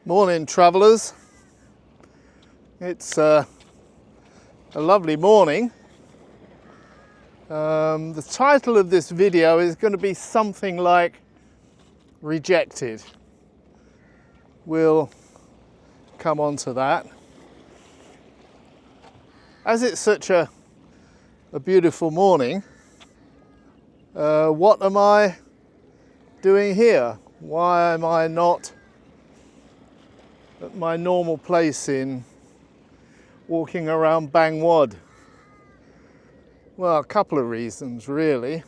Morning, travellers. It's a lovely morning. The title of this video is going to be something like Rejected. We'll come on to that. As it's such a beautiful morning, what am I doing here? Why am I not at my normal place in walking around Bang Wad? Well, a couple of reasons really.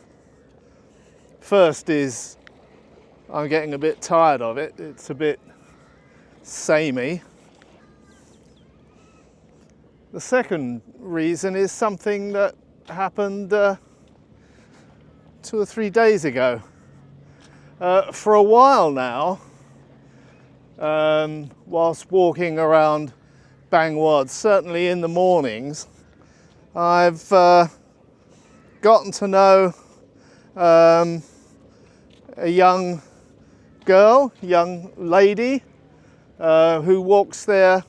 First is I'm getting a bit tired of it. It's a bit samey. The second reason is something that happened 2 or 3 days ago. For a while now, whilst walking around Bang Wad, certainly in the mornings, I've gotten to know a young lady who walks there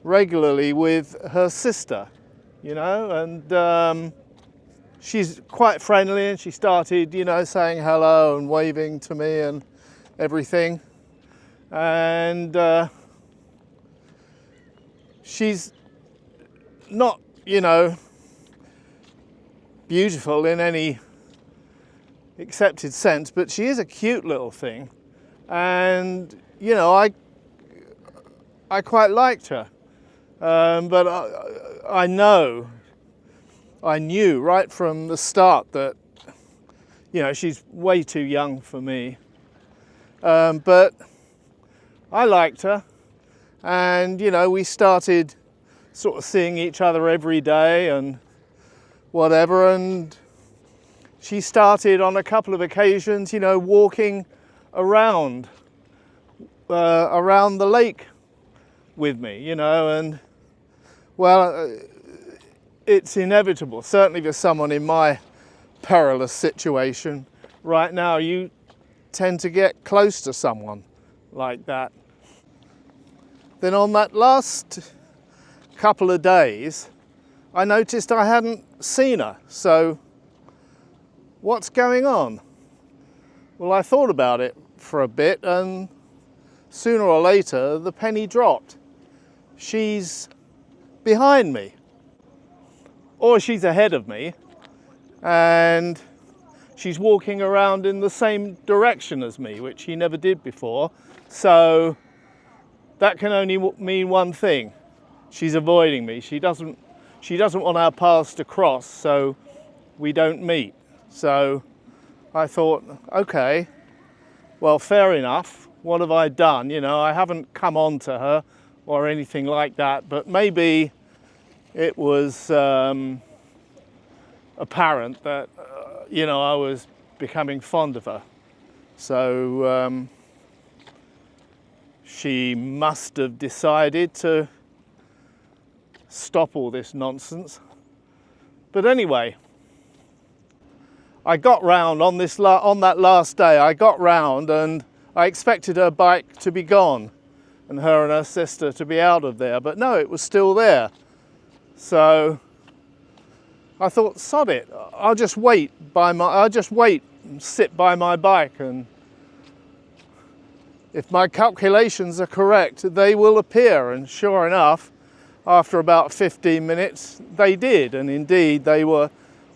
regularly with her sister, you know, and she's quite friendly, and she started, you know, saying hello and waving to me and everything. And she's not, you know, beautiful in any accepted sense, but she is a cute little thing. And, you know, I quite liked her. But I knew right from the start that, you know, she's way too young for me. But I liked her, and, you know, we started sort of seeing each other every day and whatever, and she started on a couple of occasions, you know, walking around the lake with me, you know, and well, it's inevitable, certainly for someone in my perilous situation right now. You tend to get close to someone like that. Then on that last couple of days, I noticed I hadn't seen her. So what's going on? Well, I thought about it for a bit, and sooner or later the penny dropped. She's behind me, or she's ahead of me, and she's walking around in the same direction as me, which she never did before. So that can only mean one thing: she's avoiding me. She doesn't want our paths to cross, so we don't meet. So I thought, okay, well, fair enough. What have I done? You know, I haven't come on to her or anything like that, but maybe it was apparent that, you know, I was becoming fond of her. So she must have decided to stop all this nonsense. But anyway, I got round on that last day. I got round, and I expected her bike to be gone and her sister to be out of there, but no, it was still there. So I thought, sod it, I'll just wait and sit by my bike, and if my calculations are correct, they will appear. And sure enough, after about 15 minutes, they did, and indeed they were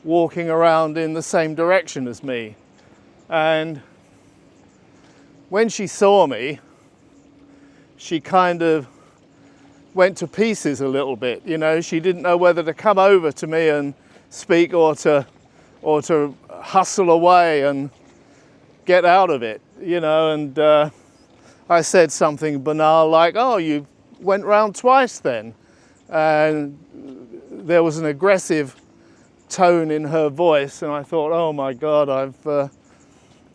walking around in the same direction as me. And when she saw me, she kind of went to pieces a little bit, you know. She didn't know whether to come over to me and speak or to hustle away and get out of it, you know. And I said something banal like, "Oh, you went round twice then?" And there was an aggressive tone in her voice, and I thought, oh my God,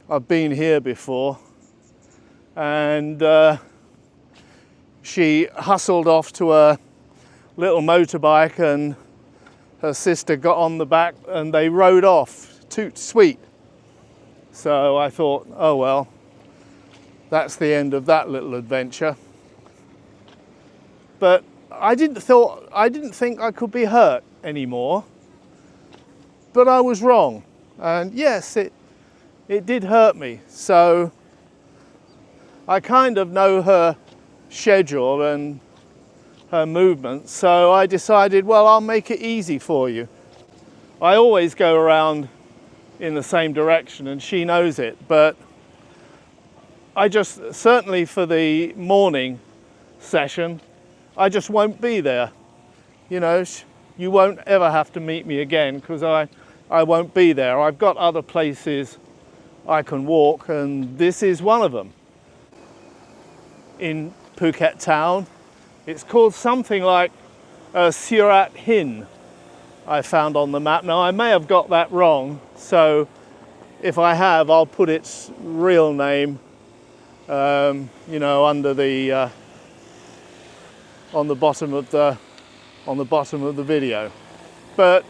I've been here before. And she hustled off to a little motorbike, and her sister got on the back, and they rode off. Toot sweet. So I thought, oh well, that's the end of that little adventure. but I didn't think I could be hurt anymore. But I was wrong, and yes, it did hurt me. So I kind of know her schedule and her movements, so I decided, well, I'll make it easy for you. I always go around in the same direction, and she knows it, but I just, certainly for the morning session, I just won't be there. You know, you won't ever have to meet me again, because I won't be there. I've got other places I can walk, and this is one of them. In Phuket town, it's called something like Surat Hin, I found on the map. Now, I may have got that wrong, so if I have, I'll put its real name, you know, under the on the bottom of the video. But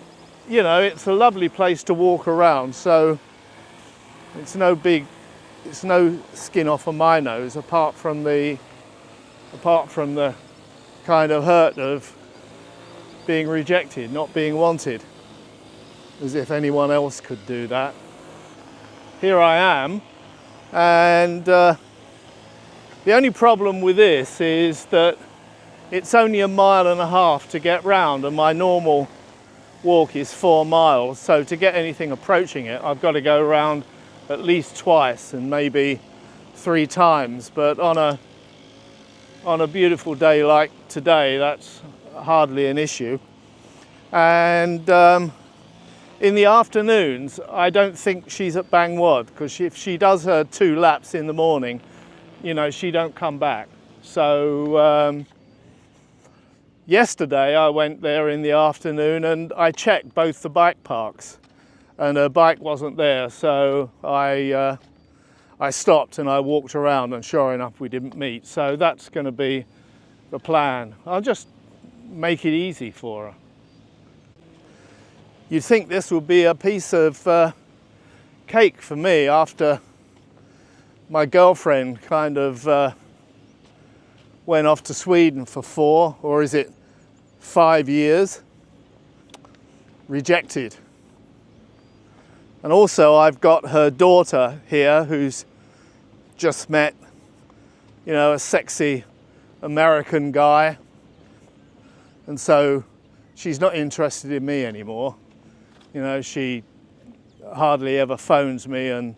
you know, it's a lovely place to walk around, so it's no skin off of my nose, apart from the kind of hurt of being rejected, not being wanted, as if anyone else could do that. Here I am, and the only problem with this is that it's only 1.5 miles to get round, and my normal walk is 4 miles, so to get anything approaching it, I've got to go around at least twice and maybe 3 times. But on a beautiful day like today, that's hardly an issue. And in the afternoons, I don't think she's at Bang Wat, because if she does her 2 laps in the morning, you know, she don't come back. So yesterday I went there in the afternoon and I checked both the bike parks, and her bike wasn't there, so I stopped and I walked around, and sure enough we didn't meet. So that's going to be the plan. I'll just make it easy for her. You'd think this would be a piece of cake for me after my girlfriend kind of went off to Sweden for 4, or is it 5 years, rejected. And also I've got her daughter here, who's just met, you know, a sexy American guy, and so she's not interested in me anymore. You know, she hardly ever phones me, and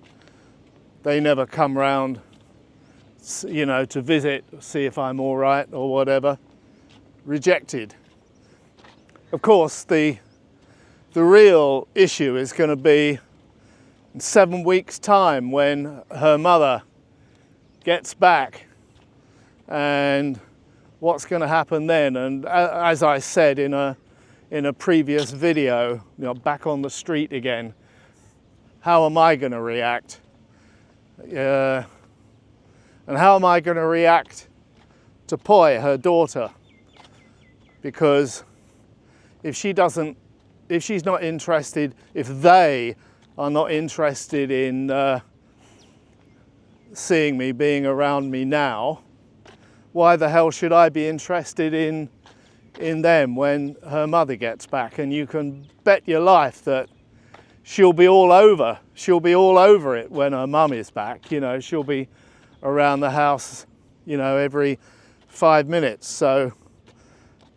they never come round, you know, to visit, see if I'm all right or whatever. Rejected. Of course, the real issue is going to be in 7 weeks' time, when her mother gets back, and what's going to happen then. And as I said in a previous video, you know, back on the street again, how am I going to react? And how am I going to react to Poi, her daughter? Because if she's not interested, if they are not interested in seeing me, being around me now, why the hell should I be interested in them when her mother gets back? And you can bet your life that she'll be all over it when her mum is back. You know, she'll be around the house, you know, every 5 minutes. So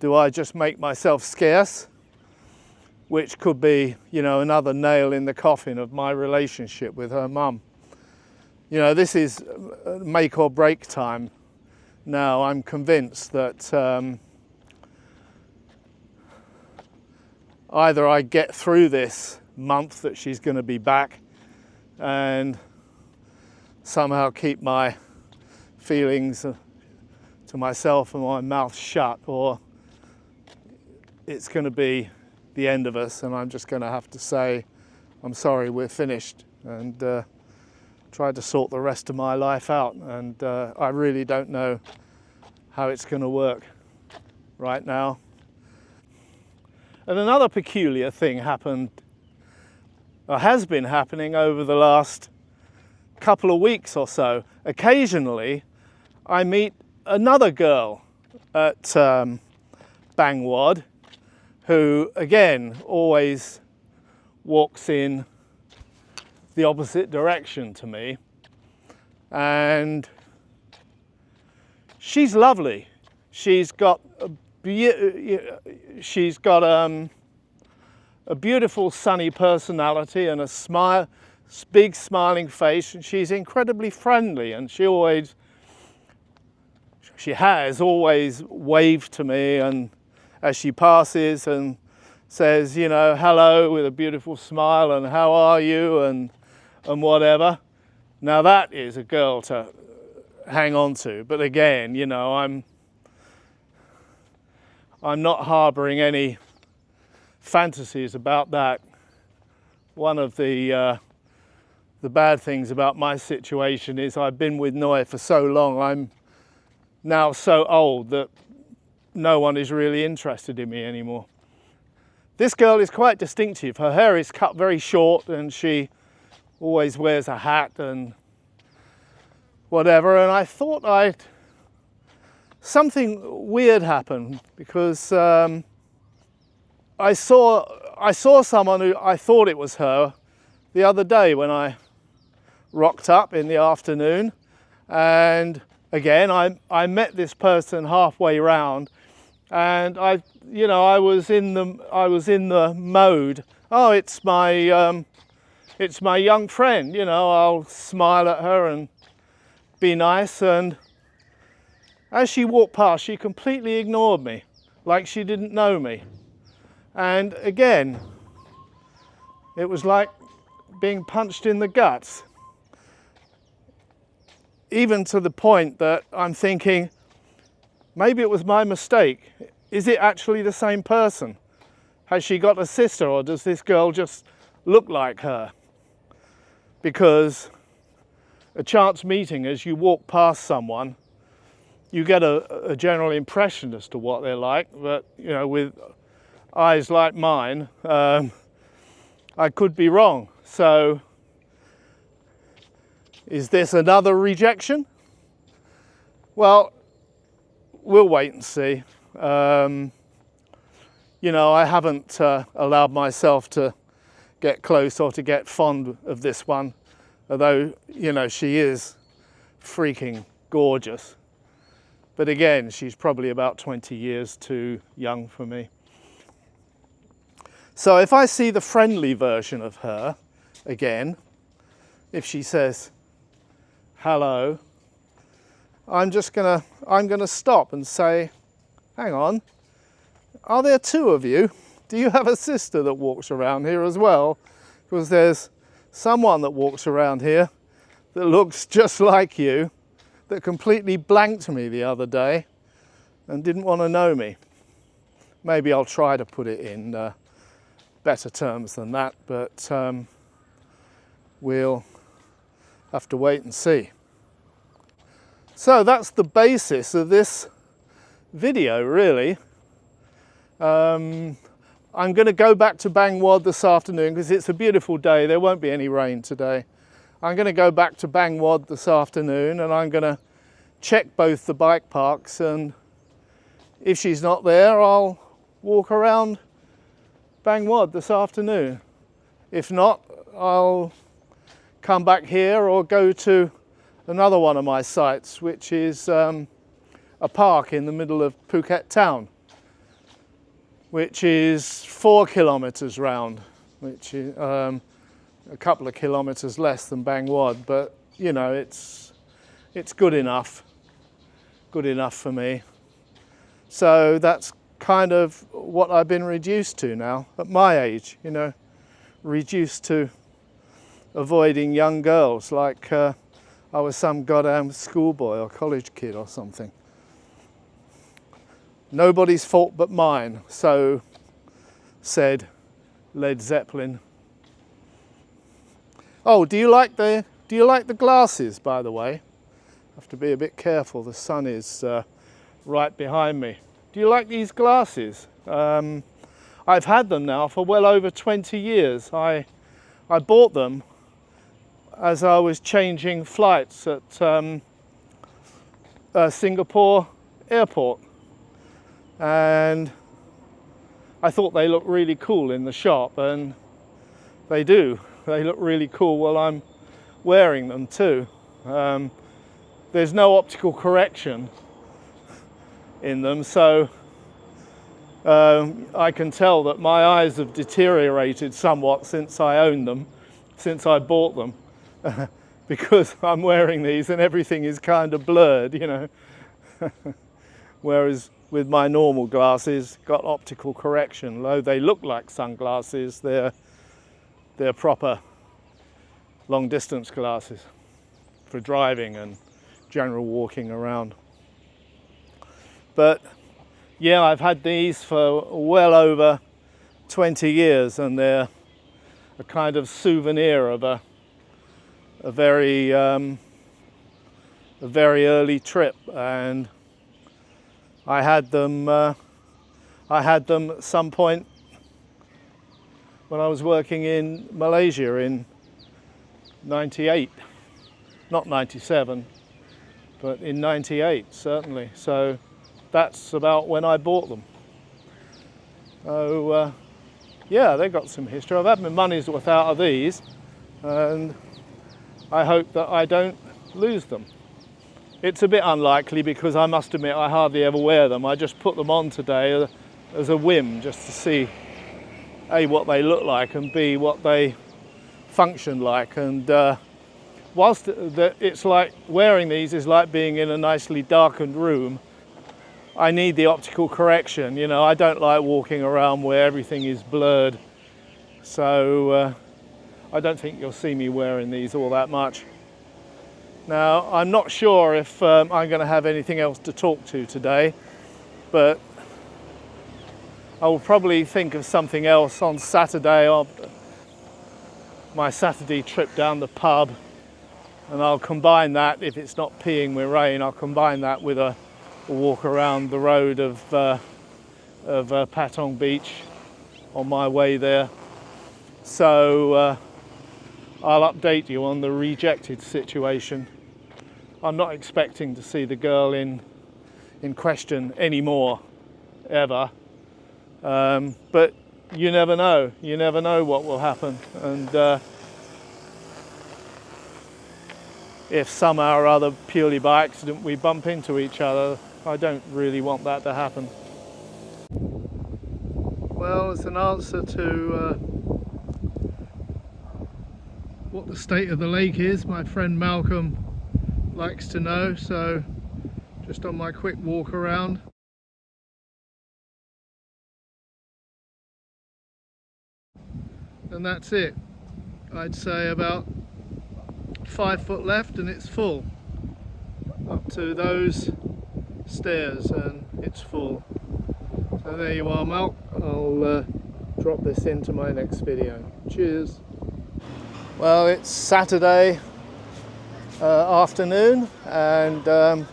do I just make myself scarce? Which could be, you know, another nail in the coffin of my relationship with her mum. You know, this is make or break time now. I'm convinced that either I get through this month that she's going to be back and somehow keep my feelings to myself and my mouth shut, or it's going to be the end of us, and I'm just going to have to say, I'm sorry, we're finished, and try to sort the rest of my life out. And I really don't know how it's going to work right now. And another peculiar thing happened, or has been happening over the last couple of weeks or so. Occasionally I meet another girl at Bang Wad, who again always walks in the opposite direction to me, and she's lovely. She's got a beautiful sunny personality and a smile, big smiling face, and she's incredibly friendly, and she has always waved to me and as she passes and says, you know, hello with a beautiful smile and how are you and whatever. Now that is a girl to hang on to, but again, you know, I'm not harboring any fantasies about that. One of the bad things about my situation is I've been with Noi for so long. I'm now so old that no one is really interested in me anymore. This girl is quite distinctive. Her hair is cut very short and she always wears a hat and whatever. And I thought something weird happened because I saw someone who I thought it was her the other day when I rocked up in the afternoon, and again I met this person halfway round, and I was in the mode. Oh, it's my young friend. You know, I'll smile at her and be nice. And as she walked past, she completely ignored me, like she didn't know me. And again, it was like being punched in the guts. Even to the point that I'm thinking, maybe it was my mistake. Is it actually the same person? Has she got a sister, or does this girl just look like her? Because a chance meeting, as you walk past someone, you get a general impression as to what they're like, but you know, with eyes like mine, I could be wrong. So is this another rejection? Well, we'll wait and see. You know, I haven't allowed myself to get close or to get fond of this one, although, you know, she is freaking gorgeous. But again, she's probably about 20 years too young for me. So if I see the friendly version of her again, if she says hello, I'm gonna stop and say, hang on, are there two of you? Do you have a sister that walks around here as well? Because there's someone that walks around here that looks just like you, that completely blanked me the other day and didn't want to know me. Maybe I'll try to put it in better terms than that, but we'll have to wait and see. So that's the basis of this video, really. I'm going to go back to Bang Wad this afternoon because it's a beautiful day. There won't be any rain today. I'm going to go back to Bang Wad this afternoon and I'm going to check both the bike parks, and if she's not there, I'll walk around Bang Wad this afternoon. If not, I'll come back here or go to another one of my sites, which is a park in the middle of Phuket town, which is 4 kilometers round, which is a couple of kilometers less than Bang Wad, but you know, it's good enough for me. So that's kind of what I've been reduced to now at my age, you know, reduced to avoiding young girls like I was some goddamn schoolboy or college kid or something. Nobody's fault but mine, so said Led Zeppelin. Oh, do you like the glasses, by the way? I have to be a bit careful, the sun is right behind me. Do you like these glasses? I've had them now for well over 20 years. I bought them as I was changing flights at Singapore airport. and I thought they looked really cool in the shop, and they do. They look really cool while I'm wearing them too. There's no optical correction in them, so I can tell that my eyes have deteriorated somewhat since I owned them, since I bought them, because I'm wearing these and everything is kind of blurred, you know. Whereas with my normal glasses, got optical correction. Though they look like sunglasses, they're proper long distance glasses for driving and general walking around. But yeah, I've had these for well over 20 years, and they're a kind of souvenir of a very early trip. And I had them at some point when I was working in Malaysia in 98, not 97, but in 98 certainly. So that's about when I bought them. So yeah, they got some history. I've had my money's worth out of these, and I hope that I don't lose them. It's a bit unlikely because I must admit I hardly ever wear them. I just put them on today as a whim, just to see A, what they look like, and B, what they function like. And whilst it's like wearing these is like being in a nicely darkened room, I need the optical correction. You know, I don't like walking around where everything is blurred. So I don't think you'll see me wearing these all that much. Now, I'm not sure if I'm going to have anything else to talk to today, but I will probably think of something else on Saturday, after my Saturday trip down the pub, and I'll combine that, if it's not peeing with rain, I'll combine that with a walk around the road of Patong Beach on my way there. So I'll update you on the rejected situation. I'm not expecting to see the girl in question anymore, ever. But you never know. You never know what will happen. And if somehow or other, purely by accident, we bump into each other, I don't really want that to happen. Well, as an answer to what the state of the lake is, my friend Malcolm likes to know, so just on my quick walk around. And that's it. I'd say about 5 foot left and it's full. Up to those stairs and it's full. So there you are, Malc. I'll drop this into my next video. Cheers. Well, it's Saturday afternoon, and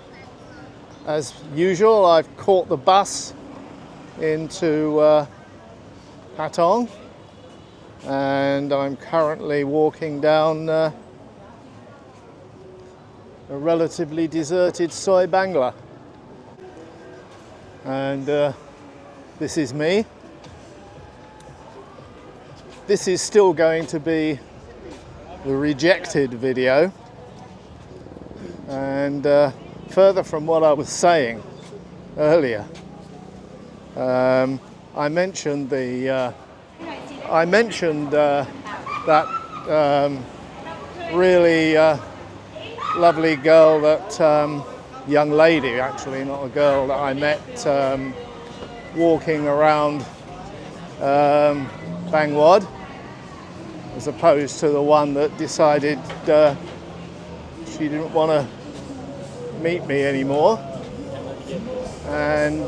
as usual I've caught the bus into Patong, and I'm currently walking down a relatively deserted Soi Bangla, and this is me. This is still going to be the rejected video, and further from what I was saying earlier, I mentioned that really lovely girl, that young lady, actually not a girl, that I met walking around Bang Wad, as opposed to the one that decided she didn't want to meet me anymore. And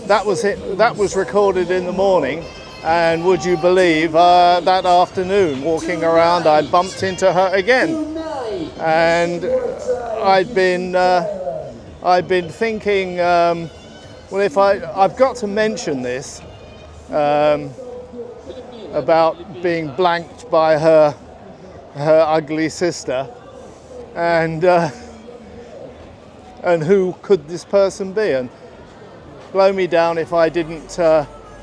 that was it. That was recorded in the morning, and would you believe, that afternoon walking around I bumped into her again, and I'd been thinking, well, if I've got to mention this about being blanked by her ugly sister, and and who could this person be? And blow me down if I didn't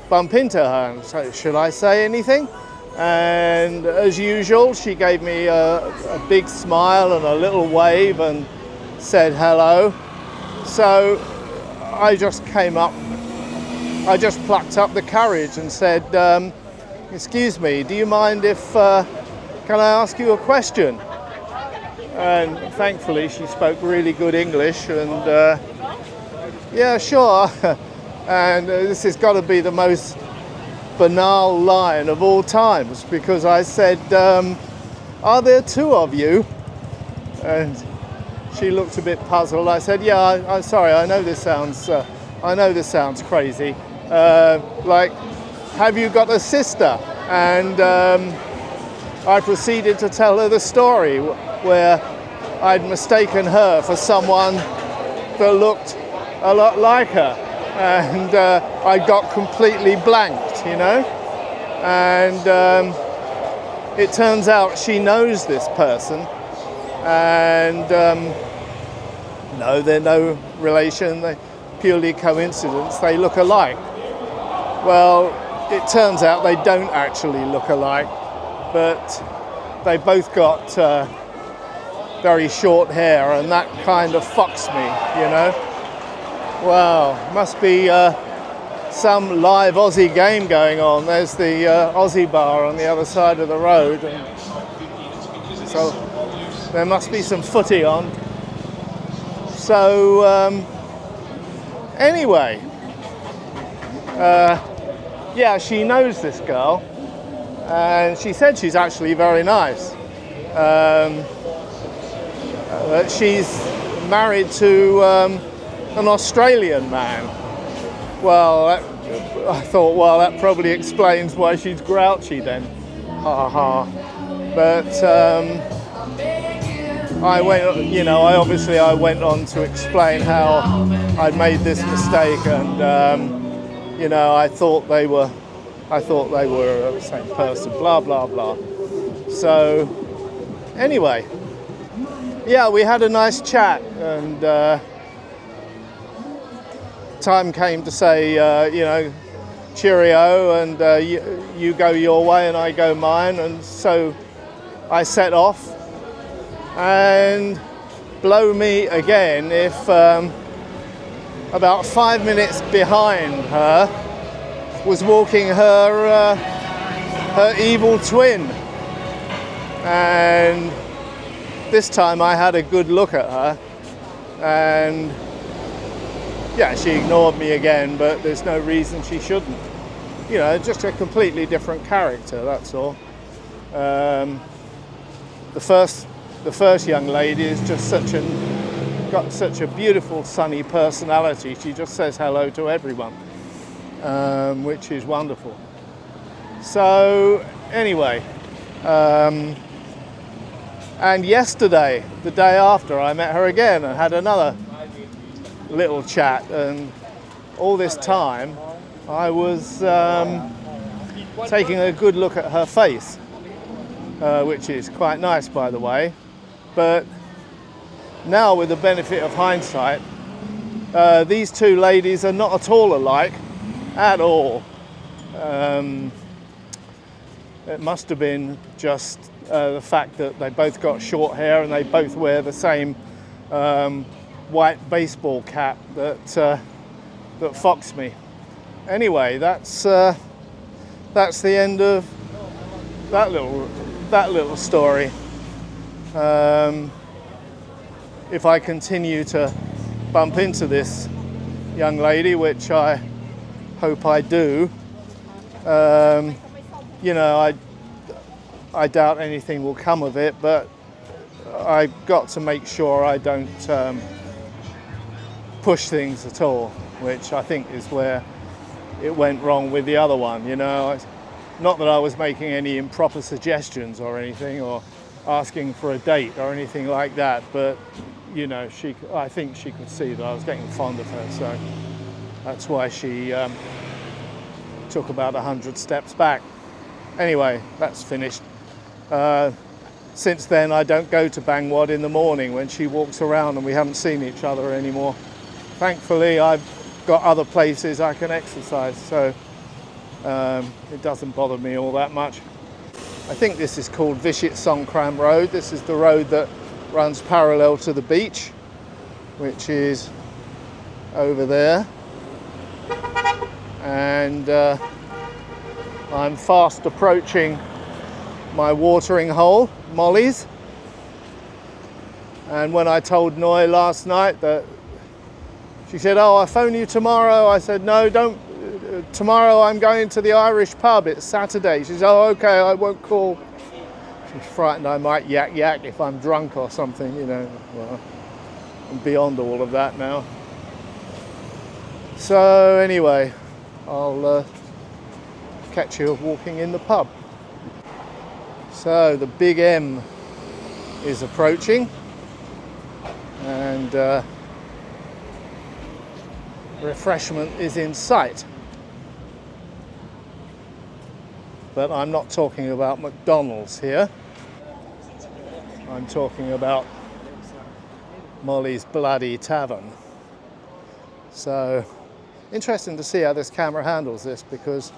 bump into her. And so, should I say anything? And as usual, she gave me a big smile and a little wave and said hello. So I just came up, I just plucked up the courage and said, excuse me, do you mind if, can I ask you a question? And thankfully she spoke really good English, and yeah, sure. And this has got to be the most banal line of all times, because I said, are there two of you? And she looked a bit puzzled. I said, yeah, I'm sorry, I know this sounds crazy. Like, have you got a sister? And I proceeded to tell her the story where I'd mistaken her for someone that looked a lot like her. And I got completely blanked, you know. And it turns out she knows this person, and no, they're no relation, they're purely coincidence, they look alike. Well, it turns out they don't actually look alike, but they both got very short hair, and that kind of fucks me, you know. Wow, must be some live Aussie game going on. There's the Aussie bar on the other side of the road, and so there must be some footy on. So anyway, yeah, she knows this girl, and she said she's actually very nice. She's married to an Australian man. Well, I thought, well, that probably explains why she's grouchy then. Ha ha. But I went, you know, I went on to explain how I'd made this mistake, and you know, I thought they were the same person. Blah blah blah. So anyway, yeah, we had a nice chat, and time came to say, you know, cheerio, and you go your way and I go mine, and so I set off. And blow me again if about 5 minutes behind her was walking her evil twin, and this time I had a good look at her, and yeah, she ignored me again, but there's no reason she shouldn't. You know, just a completely different character, that's all. The first young lady is just got such a beautiful, sunny personality. She just says hello to everyone, which is wonderful. So anyway, and yesterday, the day after, I met her again and had another little chat, and all this time I was taking a good look at her face, which is quite nice, by the way. But now, with the benefit of hindsight, these two ladies are not at all alike, at all. It must have been just the fact that they both got short hair and they both wear the same white baseball cap that foxed me. Anyway, that's the end of that little story. If I continue to bump into this young lady, which I hope I do, you know, I doubt anything will come of it, but I've got to make sure I don't push things at all, which I think is where it went wrong with the other one, you know. Not that I was making any improper suggestions or anything, or asking for a date or anything like that, but you know, I think she could see that I was getting fond of her, so that's why she took about 100 steps back. Anyway, that's finished. since then I don't go to Bangwad in the morning when she walks around, and we haven't seen each other anymore. Thankfully I've got other places I can exercise, so it doesn't bother me all that much. I think this is called Vishit Songkram Road. This is the road that runs parallel to the beach, which is over there. And I'm fast approaching my watering hole, Molly's. And when I told Noy last night that, she said, "Oh, I'll phone you tomorrow." I said, "No, don't. Tomorrow I'm going to the Irish pub. It's Saturday." She said, "Oh, okay, I won't call." She's frightened I might yak if I'm drunk or something, you know. Well, I'm beyond all of that now. So anyway, I'll catch you walking in the pub. So the Big M is approaching, and refreshment is in sight. But I'm not talking about McDonald's here. I'm talking about Molly's Bloody Tavern. So interesting to see how this camera handles this, because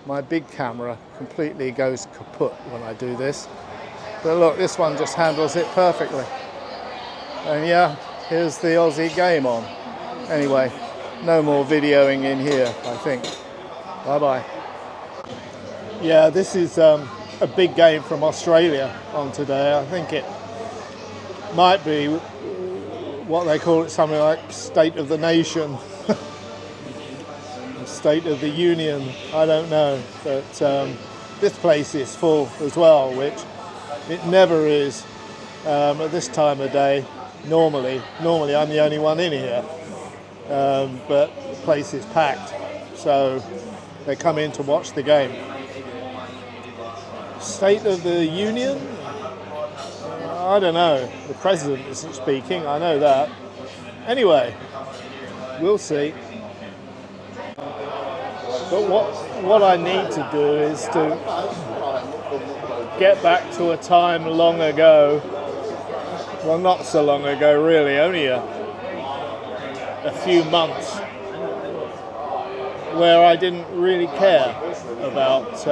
my big camera completely goes kaput when I do this. But look, this one just handles it perfectly. And yeah, here's the Aussie game on. Anyway, no more videoing in here, I think. Bye-bye. Yeah, this is a big game from Australia on today. I think it might be what they call it, something like State of the Nation. State of the Union, I don't know. But this place is full as well, which it never is at this time of day. Normally I'm the only one in here. But the place is packed, so they come in to watch the game. State of the Union? I don't know. The president isn't speaking, I know that. Anyway, we'll see. But what I need to do is to get back to a time long ago. Well, not so long ago really, only a few months, where I didn't really care about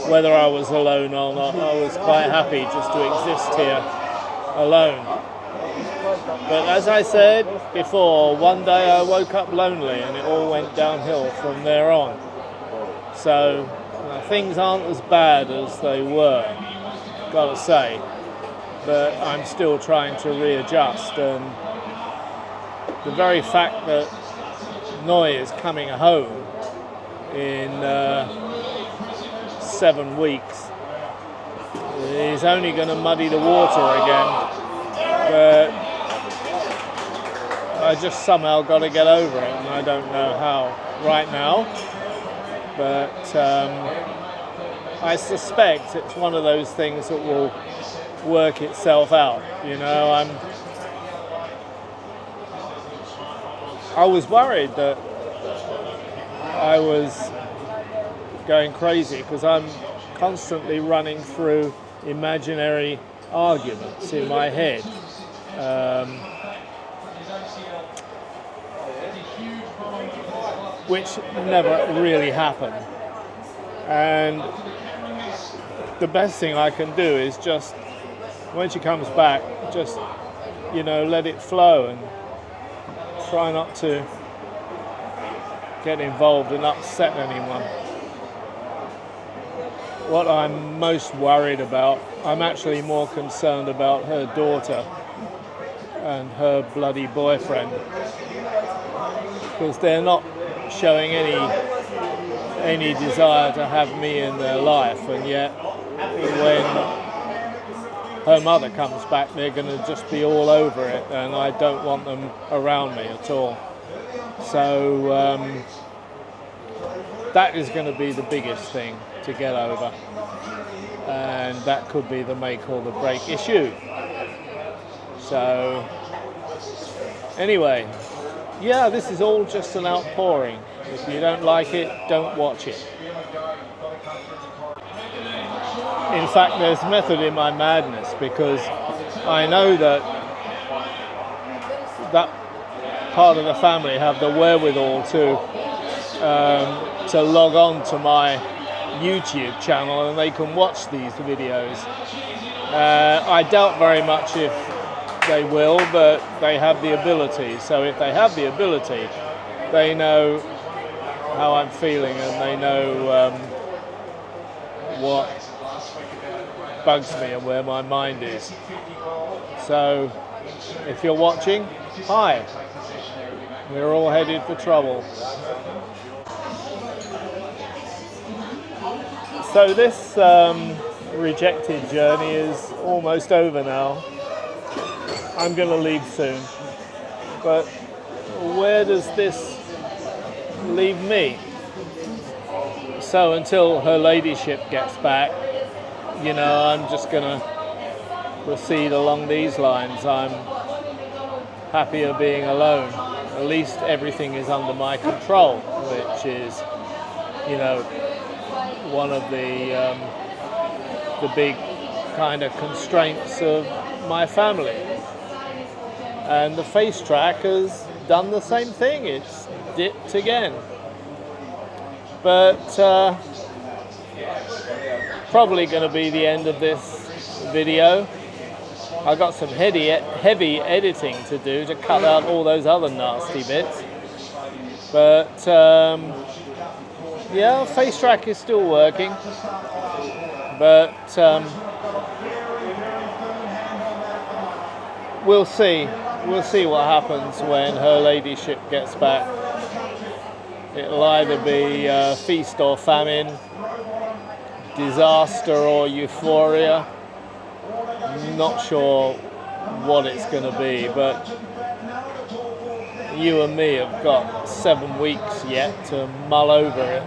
whether I was alone or not. I was quite happy just to exist here alone. But as I said before, one day I woke up lonely and it all went downhill from there on. So things aren't as bad as they were, gotta say. But I'm still trying to readjust, and the very fact that Noy is coming home in 7 weeks is only going to muddy the water again. But I just somehow got to get over it, and I don't know how right now. But I suspect it's one of those things that will work itself out. You know, I was worried that I was going crazy because I'm constantly running through imaginary arguments in my head. Which never really happen. And the best thing I can do is just, when she comes back, just, you know, let it flow and try not to get involved and upset anyone. What I'm most worried about, I'm actually more concerned about her daughter and her bloody boyfriend, because they're not showing any desire to have me in their life, and yet when her mother comes back they're going to just be all over it, and I don't want them around me at all. So that is going to be the biggest thing to get over, and that could be the make or the break issue. So anyway, yeah, this is all just an outpouring. If you don't like it, don't watch it. In fact, there's method in my madness, because I know that part of the family have the wherewithal to log on to my YouTube channel, and they can watch these videos. I doubt very much if they will, but they have the ability. So if they have the ability, they know how I'm feeling, and they know what bugs me and where my mind is. So if you're watching, hi, we're all headed for trouble. So this rejected journey is almost over now. I'm going to leave soon. But where does this leave me? So until her ladyship gets back, you know, I'm just going to proceed along these lines. I'm happier being alone. At least everything is under my control, which is, you know, one of the big kind of constraints of my family. And the face track has done the same thing. It's dipped again. But probably going to be the end of this video. I got some heavy editing to do to cut out all those other nasty bits. But yeah, face track is still working. But we'll see. We'll see what happens when her ladyship gets back. It'll either be feast or famine, disaster or euphoria. Not sure what it's going to be, but you and me have got 7 weeks yet to mull over it.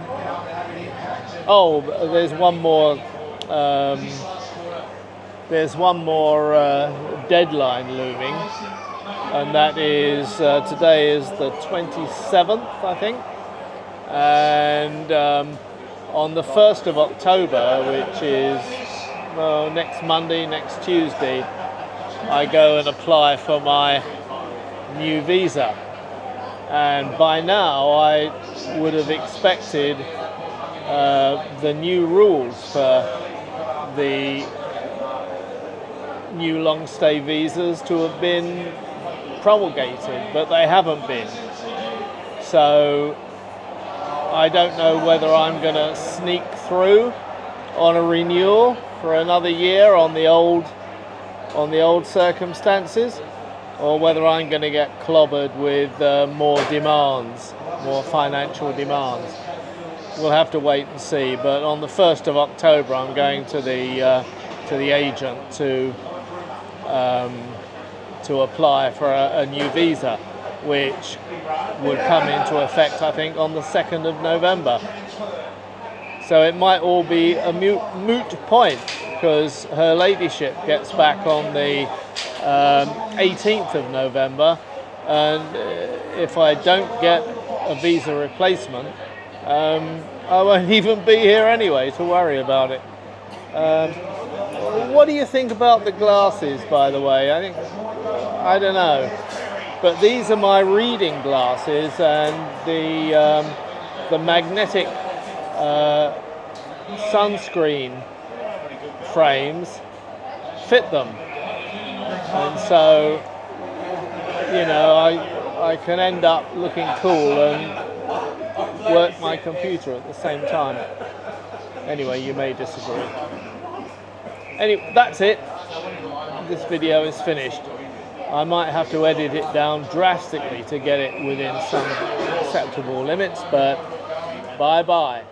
Oh, there's one more. Deadline looming, and that is today is the 27th, I think, and on the 1st of October, which is next Monday, next Tuesday, I go and apply for my new visa. And by now I would have expected the new rules for the new long stay visas to have been promulgated, but they haven't been. So I don't know whether I'm going to sneak through on a renewal for another year on the old circumstances, or whether I'm going to get clobbered with more demands, more financial demands. We'll have to wait and see. But on the 1st of October, I'm going to the agent to apply for a new visa, which would come into effect, I think, on the 2nd of November. So it might all be a moot point, because her ladyship gets back on the 18th of November, and if I don't get a visa replacement, I won't even be here anyway to worry about it. What do you think about the glasses, by the way? I don't know, but these are my reading glasses, and the magnetic sunscreen frames fit them, and so, you know, I can end up looking cool and work my computer at the same time. Anyway, you may disagree. Anyway, that's it. This video is finished. I might have to edit it down drastically to get it within some acceptable limits, but bye-bye.